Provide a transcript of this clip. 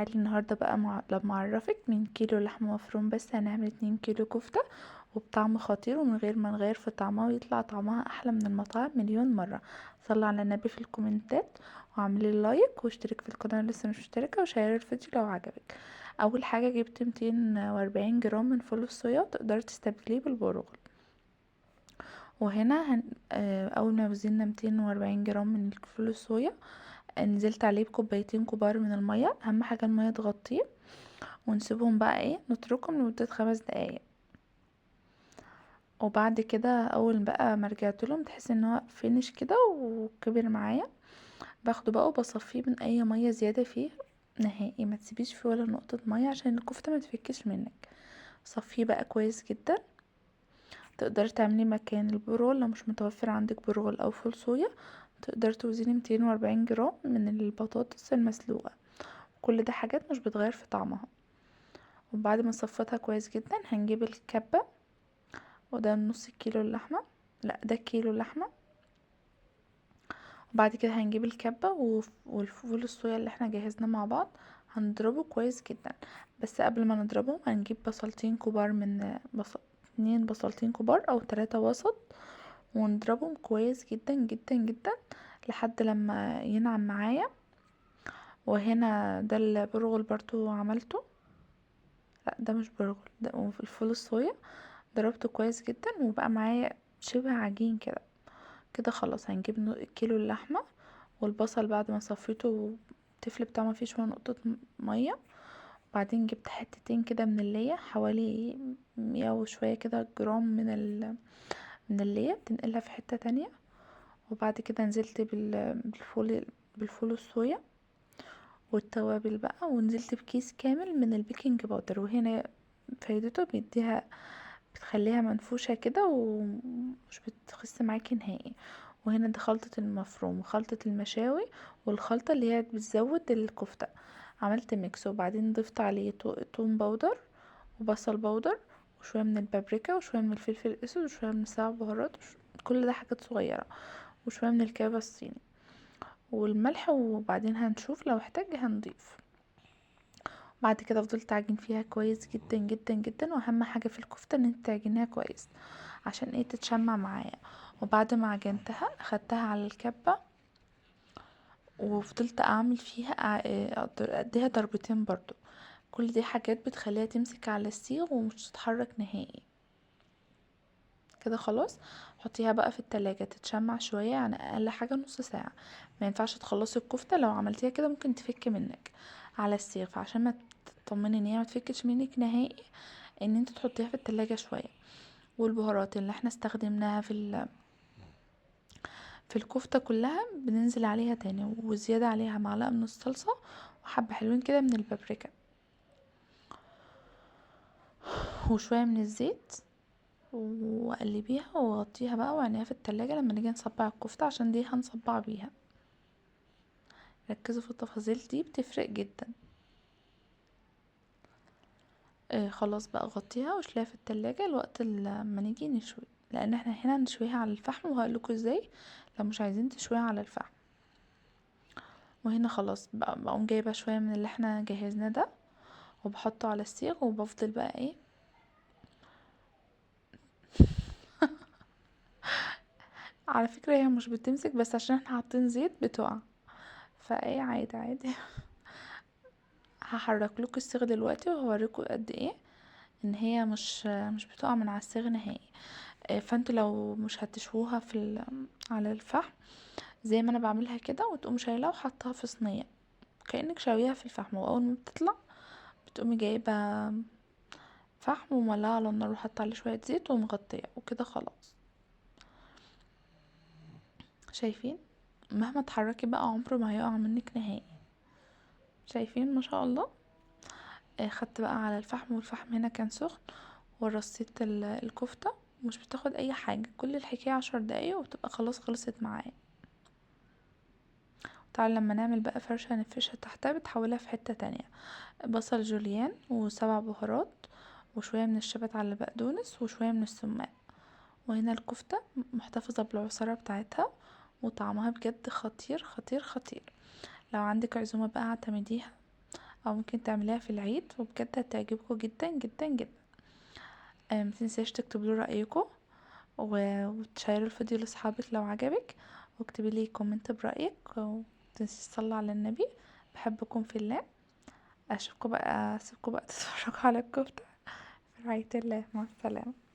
تعالي النهاردة بقى لما اعرفك من كيلو لحمة مفروم بس هنعمل 2 كيلو كفتة وبطعم خطير ومن غير ما نغير في طعمها ويطلع طعمها احلى من المطاعم مليون مرة. صلي على النبي في الكومنتات واعملي لايك واشترك في القناة لسه مش مشتركة وشيري الفيديو لو عجبك. اول حاجة جبت 240 جرام من فول الصويا، تقدري تستبدليه بالبرغل. وهنا اول ما وزننا 240 جرام من الفول الصويا نزلت عليه بكوبايتين كبار من المية. اهم حاجة المية تغطيه ونسيبهم بقى نتركهم لمدة 5 دقايق. وبعد كده اول بقى ما رجعت لهم تحس ان هو فينش كده وكبر معايا، باخده بقى وبصفيه من اي مية زيادة فيه نهائي. ما تسيبيش فيه ولا نقطة مية عشان الكفتة ما تفكش منك. صفيه بقى كويس جدا. تقدري تعملي مكان البرغل لو مش متوفر عندك برغل او فول صويا، تقدر توزني 240 جرام من البطاطس المسلوقة. كل ده حاجات مش بتغير في طعمها. وبعد ما صفتها كويس جدا هنجيب الكبة، وده نص كيلو اللحمة، لا ده كيلو لحمة. وبعد كده هنجيب الكبة والفول الصويا اللي احنا جهزناه مع بعض، هنضربه كويس جدا. بس قبل ما نضربه هنجيب بصلتين كبار من 2 بصلتين كبار او 3 وسط، ونضربهم كويس جدا جدا جدا لحد لما ينعم معايا. وهنا ده البرغل برضو عملته، لا ده مش برغل، ده الفول الصويا ضربته كويس جدا وبقى معايا شبه عجين كده. كده خلاص هنجيب كيلو اللحمة والبصل بعد ما صفيته التفل بتاعه ما فيش ولا نقطة مية. وبعدين جبت حتتين كده من اللية، حوالي 100 وشوية كده جرام من اللية، بتنقلها في حتة تانية. وبعد كده نزلت بالفول الصويا والتوابل بقى، ونزلت بكيس كامل من البيكنج باودر. وهنا فايدته بتخليها منفوشة كده ومش بتخس معاكي نهائي. وهنا دي خلطة المفروم وخلطة المشاوي والخلطة اللي هي بتزود الكفتة. عملت ميكس وبعدين ضفت عليه توم باودر وبصل باودر وشوية من البابريكا وشوية من الفلفل الاسود وشوية من السبع بهارات كل ده حاجات صغيرة، وشوية من الكبة الصيني والملح. وبعدين هنشوف لو احتاج هنضيف. بعد كده فضلت اعجن فيها كويس جدا جدا جدا. واهم حاجة في الكفتة ان انت تعجنيها كويس عشان تتشمع معايا. وبعد ما عجنتها اخدتها على الكبة وفضلت اعمل فيها اديها ضربتين برضو. كل دي حاجات بتخليها تمسك على السيخ ومش تتحرك نهائي. كده خلاص حطيها بقى في التلاجة تتشمع شوية، يعني اقل حاجة نص ساعة. ما ينفعش تخلصي الكفتة لو عملتيها كده ممكن تفك منك على السيخ. فعشان ما تطمني ان هي ما تفكش منك نهائي ان انت تحطيها في التلاجة شوية. والبهارات اللي احنا استخدمناها في الكفتة كلها بننزل عليها تاني، وزيادة عليها معلقة من الصلصة وحبة حلوين كده من البابريكا وشوية من الزيت. وقلبيها وغطيها بقى وعينيها في التلاجة لما نيجي نصبع الكفتة، عشان دي هنصبع بيها. ركزوا في التفاصيل دي بتفرق جدا. خلاص بقى غطيها وشيلها في التلاجة الوقت لما نيجي نشوي، لان احنا هنا نشويها على الفحم وهقولكوا ازاي لو مش عايزين تشويها على الفحم. وهنا خلاص بقى بقوم جايبه شويه من اللي احنا جهزناه ده وبحطه على السيخ وبفضل بقى على فكره هي مش بتمسك بس عشان احنا حاطين زيت بتقع، عادي عادي. هحرك لكم الصاغ دلوقتي وهوريكم قد ان هي مش بتقع من على الصاغ نهائي. فانتوا لو مش هتشووها على الفحم زي ما انا بعملها كده، وتقوم شايلها وحطها في صينيه كأنك شاويها في الفحم. واول ما بتطلع بتقومي جايبه فحم ومولعه على النار وحاطه عليه شويه زيت ومغطيه وكده خلاص. شايفين مهما تحركي بقى عمره ما هيقع منك نهائي. شايفين ما شاء الله. خدت بقى على الفحم والفحم هنا كان سخن ورصيت الكفتة. مش بتاخد اي حاجة، كل الحكاية 10 دقايق وبتبقى خلاص خلصت معايا. تعال لما نعمل بقى فرشة نفرشها تحتها بتحولها في حتة تانية. بصل جوليان وسبع بهارات وشوية من الشبت على البقدونس وشوية من السماق. وهنا الكفتة محتفظة بالعصارة بتاعتها وطعمها بجد خطير خطير خطير. لو عندك عزومة بقى اعتمديها او ممكن تعمليها في العيد، وبجد هتعجبكم جدا جدا جدا. متنساش تكتبوا لي رايكم وتشيروا الفيديو لاصحابك لو عجبك، واكتبي لي كومنت برايك، ومتنسيش تصلوا على النبي. بحبكم في الله. اسيبكم بقى تتفرجوا على الكفته. في رعاية الله، مع السلامه.